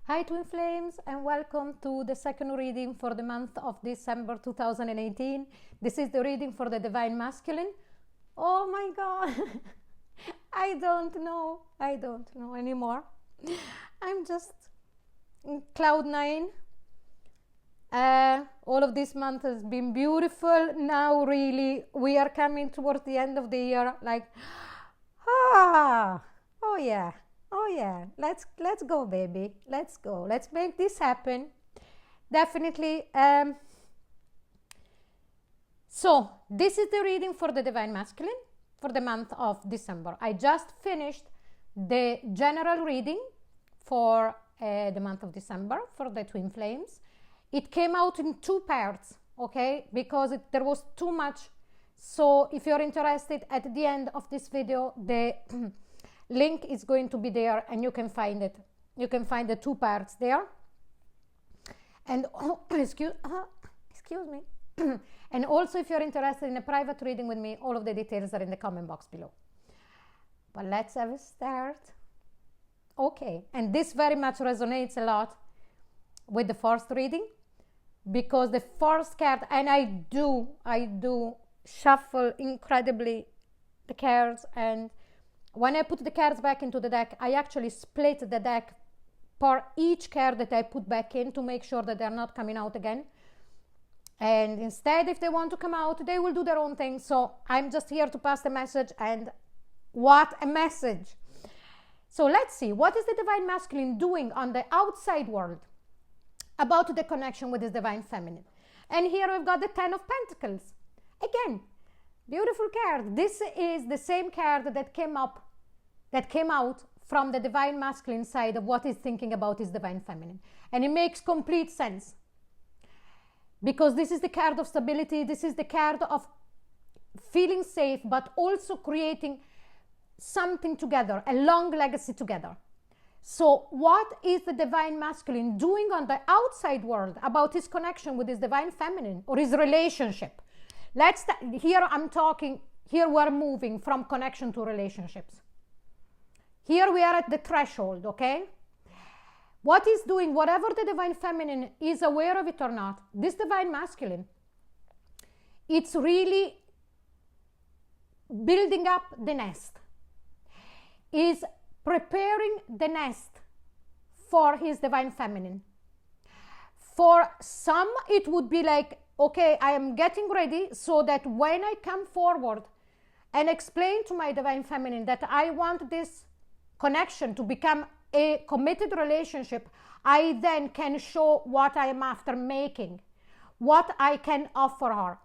Hi Twin Flames, and welcome to the second reading for the month of December 2018. This is the reading for the Divine Masculine. Oh my God, I don't know anymore. I'm just in cloud nine. All of this month has been beautiful. Now really we are coming towards the end of the year, like, oh yeah, let's go, baby, let's go, let's make this happen. Definitely. So this is the reading for the Divine Masculine for the month of December. I just finished the general reading for the month of December for the Twin Flames. It came out in two parts, okay, because there was too much. So if you're interested, at the end of this video, the link is going to be there and you can find it. You can find the two parts there. And excuse me. And also, if you're interested in a private reading with me, all of the details are in the comment box below. But let's have a start. Okay, and this very much resonates a lot with the first reading, because the first card, and I do shuffle incredibly the cards, and when I put the cards back into the deck, I actually split the deck for each card that I put back in to make sure that they're not coming out again. And instead, if they want to come out, they will do their own thing. So I'm just here to pass the message, and what a message. So let's see, what is the Divine Masculine doing on the outside world about the connection with his Divine Feminine? And here we've got the Ten of Pentacles. Again, beautiful card. This is the same card that came out from the Divine Masculine side of what he's thinking about his Divine Feminine. And it makes complete sense, because this is the card of stability. This is the card of feeling safe, but also creating something together, a long legacy together. So what is the Divine Masculine doing on the outside world about his connection with his Divine Feminine, or his relationship? Here we're moving from connection to relationships. Here we are at the threshold, okay? What he's doing, whatever the Divine Feminine is aware of it or not, this Divine Masculine, it's really building up the nest, is preparing the nest for his Divine Feminine. For some, it would be like, okay, I am getting ready so that when I come forward and explain to my Divine Feminine that I want this connection to become a committed relationship, I then can show what I am after making, what I can offer her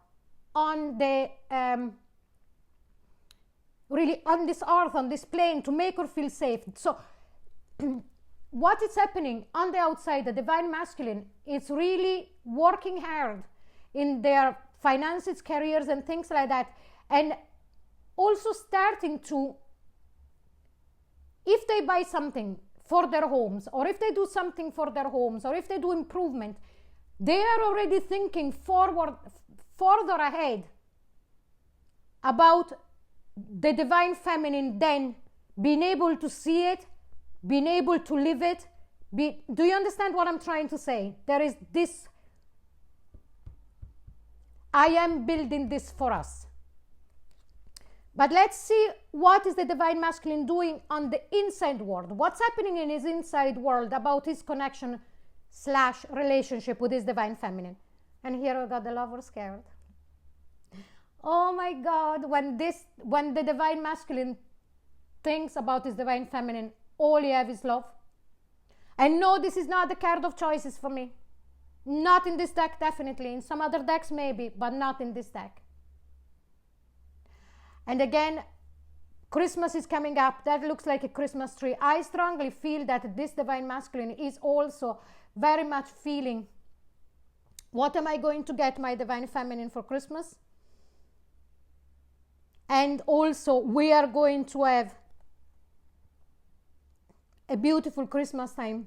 on the really on this earth, on this plane, to make her feel safe. So what is happening on the outside, the Divine Masculine is really working hard in their finances, careers, and things like that, and also starting to, if they buy something for their homes, or if they do something for their homes, or if they do improvement, they are already thinking further ahead about the Divine Feminine, then being able to see it, being able to live it. Do you understand what I'm trying to say? There is this, I am building this for us. But let's see what is the Divine Masculine doing on the inside world. What's happening in his inside world about his connection / relationship with his Divine Feminine. And here we got the Lover's card. Oh my God, when the Divine Masculine thinks about his Divine Feminine, all he has is love. And no, this is not the card of choices for me. Not in this deck, definitely. In some other decks maybe, but not in this deck. And again, Christmas is coming up. That looks like a Christmas tree. I strongly feel that this Divine Masculine is also very much feeling, what am I going to get my Divine Feminine for Christmas? And also, we are going to have a beautiful Christmas time.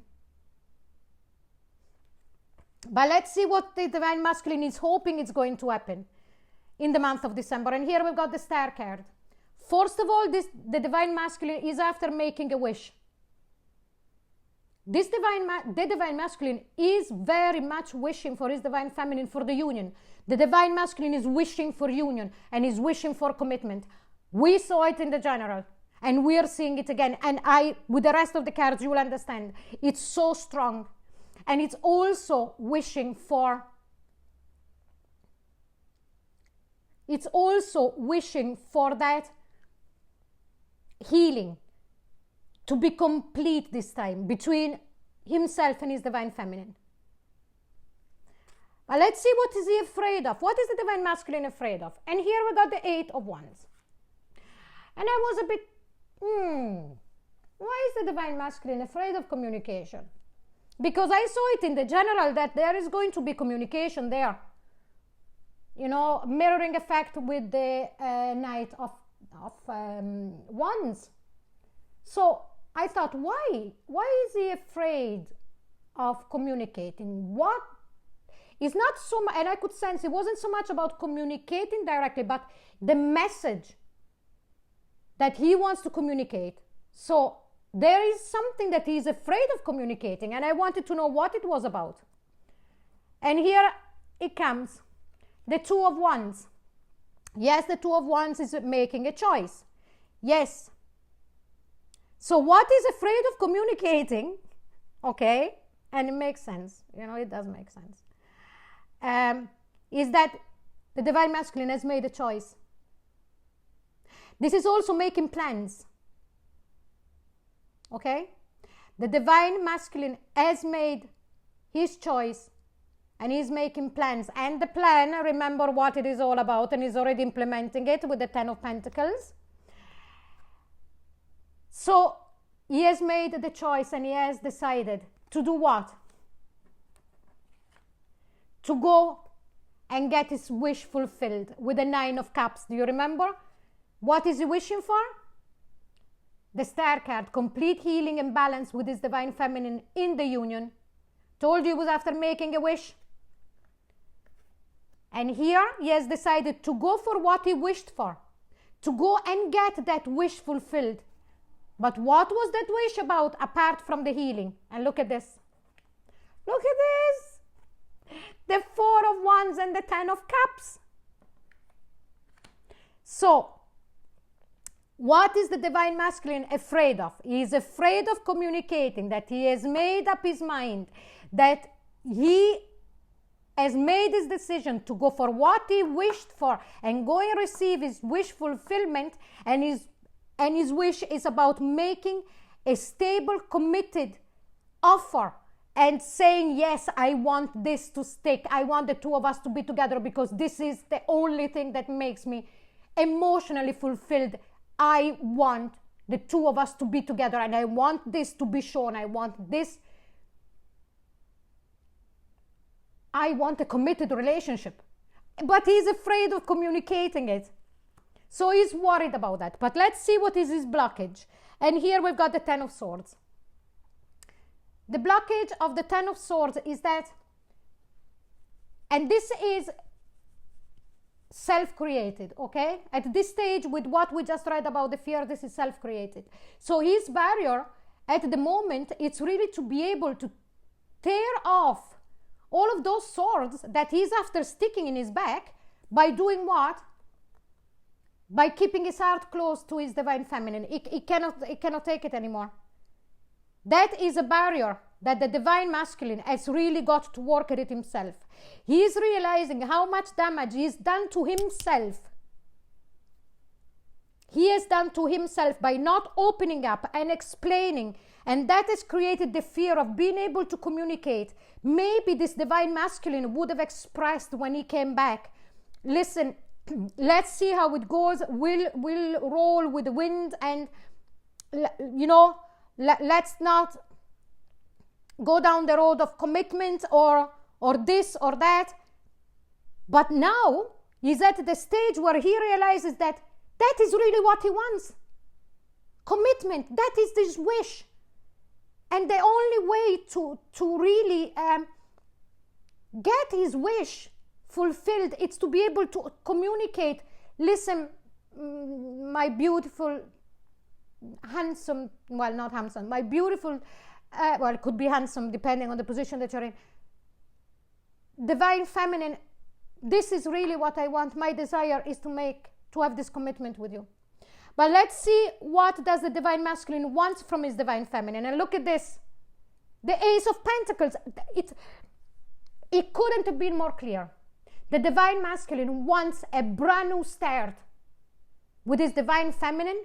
But let's see what the Divine Masculine is hoping is going to happen in the month of December. And here we've got the Star card. First of all, the Divine Masculine is after making a wish. the divine masculine is very much wishing for his divine feminine for the union. The divine masculine is wishing for union and is wishing for commitment. We saw it in the general, and we are seeing it again. And with the rest of the cards, you will understand. It's so strong. And it's also wishing for that healing to be complete this time between himself and his divine feminine. But let's see, what is he afraid of? What is the divine masculine afraid of? And here we got the 8 of Wands. And I was a bit, why is the divine masculine afraid of communication? Because I saw it in the general that there is going to be communication there. You know, mirroring effect with the Knight of Wands. So I thought, why? Why is he afraid of communicating? What? It's not so much, and I could sense it wasn't so much about communicating directly, but the message that he wants to communicate. So there is something that he's afraid of communicating, and I wanted to know what it was about. And here it comes, the 2 of Wands. Yes, the 2 of Wands is making a choice. Yes. So what is afraid of communicating, okay, and it makes sense, you know, it does make sense, is that the divine masculine has made a choice. This is also making plans, okay? The divine masculine has made his choice and he's making plans. And the plan, remember what it is all about, and he's already implementing it with the 10 of Pentacles. So he has made the choice and he has decided to do what? To go and get his wish fulfilled with the 9 of Cups. Do you remember? What is he wishing for? The Star card, complete healing and balance with his divine feminine in the union. Told you he was after making a wish. And here he has decided to go for what he wished for. To go and get that wish fulfilled. But what was that wish about apart from the healing? And look at this. Look at this. The 4 of Wands and the 10 of Cups. So, what is the divine masculine afraid of? He is afraid of communicating, that he has made up his mind, that he has made his decision to go for what he wished for and go and receive his wish fulfillment, and his wish is about making a stable, committed offer and saying, yes, I want this to stick. I want the 2 of us to be together because this is the only thing that makes me emotionally fulfilled. I want the 2 of us to be together and I want this to be shown. I want this. I want a committed relationship. But he's afraid of communicating it. So he's worried about that. But let's see what is his blockage. And here we've got the 10 of Swords. The blockage of the 10 of Swords is that, and this is self-created, okay? At this stage, with what we just read about the fear, this is self-created. So his barrier at the moment, it's really to be able to tear off all of those swords that he's after sticking in his back by doing what? By keeping his heart close to his divine feminine. He cannot take it anymore. That is a barrier that the divine masculine has really got to work at it himself. He is realizing how much damage he's done to himself. He has done to himself by not opening up and explaining, and that has created the fear of being able to communicate. Maybe this divine masculine would have expressed when he came back, listen, let's see how it goes. We'll roll with the wind, and you know, let's not go down the road of commitment or this or that. But now he's at the stage where he realizes that that is really what he wants. Commitment, that is his wish. And the only way to really get his wish fulfilled, it's to be able to communicate, listen, my beautiful, handsome, well, not handsome, my beautiful well, it could be handsome depending on the position that you're in. Divine feminine, this is really what I want. My desire is to have this commitment with you. But let's see what does the divine masculine want from his divine feminine. And look at this. The Ace of Pentacles. It couldn't have been more clear. The divine masculine wants a brand new start with his divine feminine.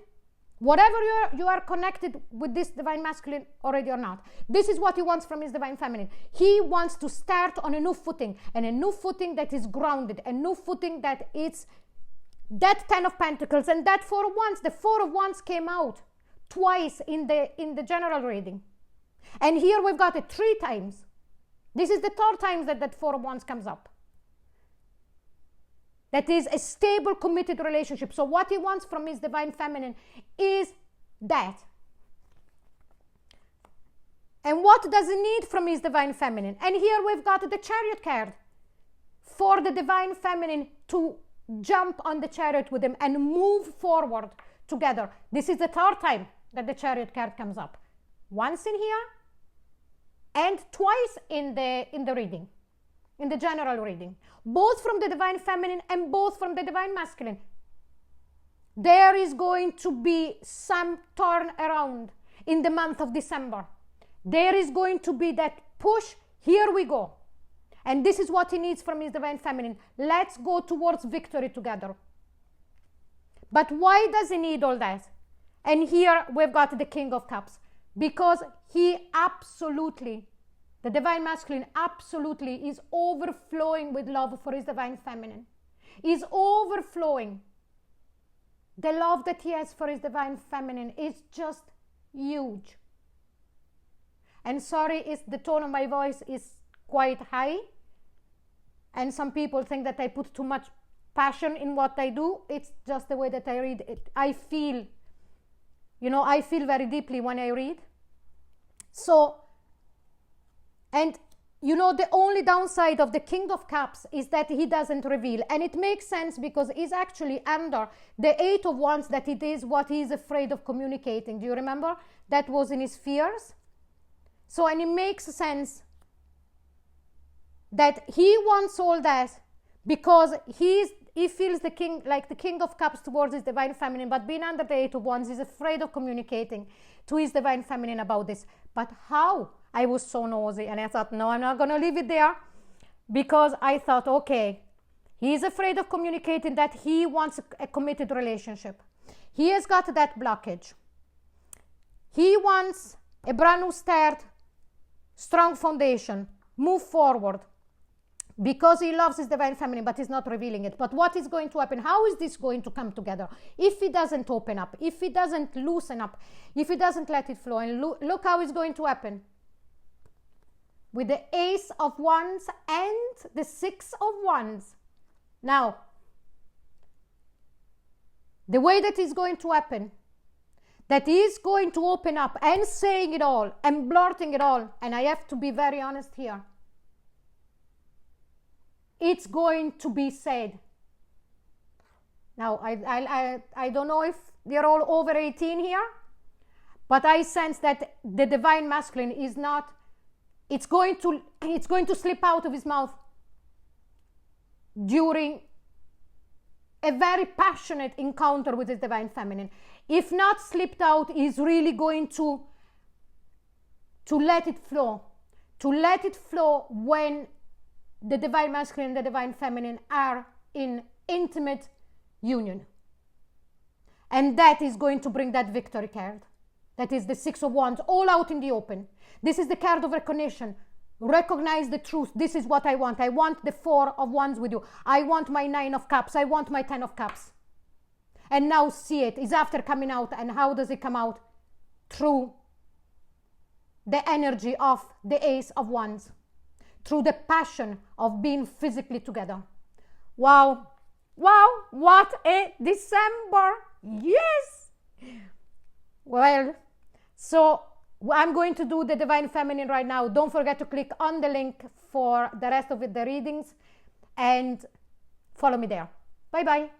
Whatever you are connected with this divine masculine already or not, this is what he wants from his divine feminine. He wants to start on a new footing, and a new footing that is grounded, a new footing that it's that 10 of Pentacles and that 4 of Wands. The 4 of Wands came out twice in the general reading, and here we've got it 3 times. This is the 3rd time that 4 of Wands comes up. That is a stable, committed relationship. So what he wants from his divine feminine is that. And what does he need from his divine feminine? And here we've got the Chariot card for the divine feminine to jump on the chariot with him and move forward together. This is the 3rd time that the Chariot card comes up. Once in here and twice in the reading, in the general reading. Both from the divine feminine and both from the divine masculine. There is going to be some turn around in the month of December. There is going to be that push. Here we go. And this is what he needs from his divine feminine. Let's go towards victory together. But why does he need all that? And here we've got the King of Cups. Because he absolutely, the divine masculine absolutely is overflowing with love for his divine feminine. Is overflowing. The love that he has for his divine feminine is just huge. And sorry, the tone of my voice is quite high. And some people think that I put too much passion in what I do. It's just the way that I read it. I feel very deeply when I read. So, and the only downside of the King of Cups is that he doesn't reveal. And it makes sense because he's actually under the 8 of Wands, that it is what he is afraid of communicating. Do you remember? That was in his fears. So, and it makes sense that he wants all that because he feels the King, like the King of Cups towards his divine feminine, but being under the 8 of Wands, he's afraid of communicating to his divine feminine about this. But how? I was so nosy and I thought, no, I'm not going to leave it there, because I thought, okay, he's afraid of communicating that he wants a committed relationship. He has got that blockage. He wants a brand new start, strong foundation, move forward, because he loves his divine feminine, but he's not revealing it. But what is going to happen? How is this going to come together? If he doesn't open up, if he doesn't loosen up, if he doesn't let it flow, and look how it's going to happen. With the Ace of Wands and the 6 of Wands. Now, the way that is going to happen, that is going to open up and saying it all and blurting it all, and I have to be very honest here, it's going to be said. Now, I don't know if they're all over 18 here, but I sense that the divine masculine is not, it's going to slip out of his mouth during a very passionate encounter with his divine feminine. If not slipped out, he's really going to let it flow. To let it flow when the divine masculine and the divine feminine are in intimate union. And that is going to bring that victory card. That is the 6 of Wands, all out in the open. This is the card of recognition. Recognize the truth. This is what I want. I want the 4 of Wands with you. I want my 9 of Cups. I want my 10 of Cups. And now see it. It's after coming out. And how does it come out? Through the energy of the Ace of Wands. Through the passion of being physically together. Wow. Wow. What a December. Yes. Well, so I'm going to do the divine feminine right now. Don't forget to click on the link for the rest of the readings and follow me there. Bye bye.